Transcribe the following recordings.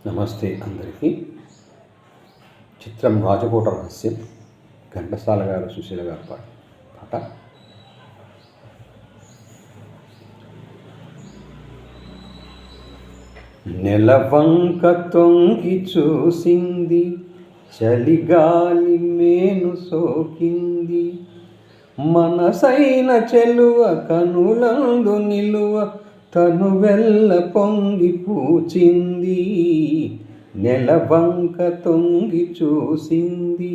నమస్తే అందరికీ. చిత్రం రాజకోట రహస్యం, ఘంటసాల గారు, సుశీల గారు పాట. నెలవంక తొంగి చూసింది, చలిగాలి మేను సోకింది, మనసైన చెలువ కనులందు నిలువ తను వెల్ల పొంగి పూచింది. నెలవంక తొంగి చూసింది,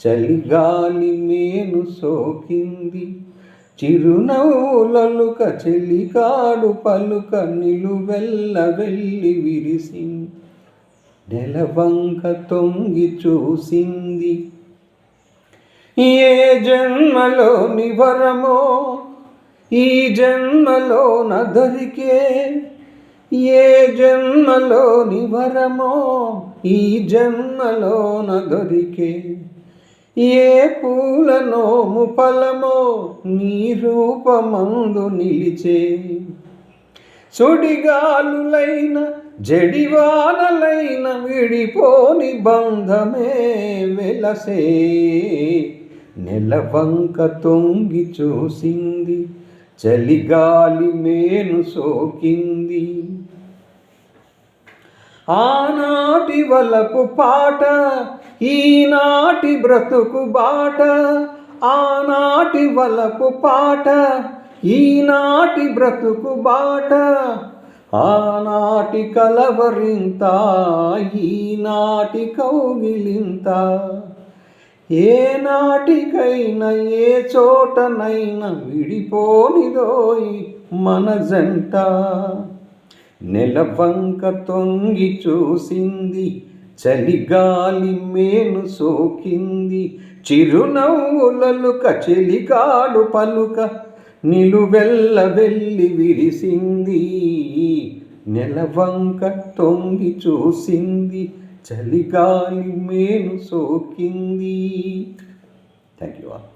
చలిగాలి మేను సోకింది, చిరునవ్వులలుక చెలికాడు పలుక నిలువెల్ల వెళ్ళి విరిసింది. నెలవంక తొంగి చూసింది. ఏ జన్మలోని వరమో ఈ జన్మలో నదరికే, ఏ జన్మలోని వరమో ఈ జన్మలో నదరికే, ఏ పూలనో ముపలమో నీ రూపమందు నిలిచే, సుడిగాలులైన జడివానలైన విడిపోని బంధమే వెలసే. నెలవంక తొంగి చూసింది, చలిగాలి మేను సోకింది. ఆనాటి వలపు పాట ఈనాటి బ్రతుకు బాట, ఆనాటి వలపు పాట ఈనాటి బ్రతుకు బాట, ఆనాటి కలవరింత ఈనాటి కౌగిలింత, ఏ నాటికైనా ఏ చోటనైనా విడిపోనిదోయి మన జంట. నెలవంక తొంగి చూసింది, చలిగాలి మేను సోకింది, చిరునవ్వులలుక చెలికాడు పలుక నిలువెల్ల వెళ్ళి విరిసింది. నెలవంక తొంగి చూసింది, చలిగాలి మేను సోకింది. Thank you all.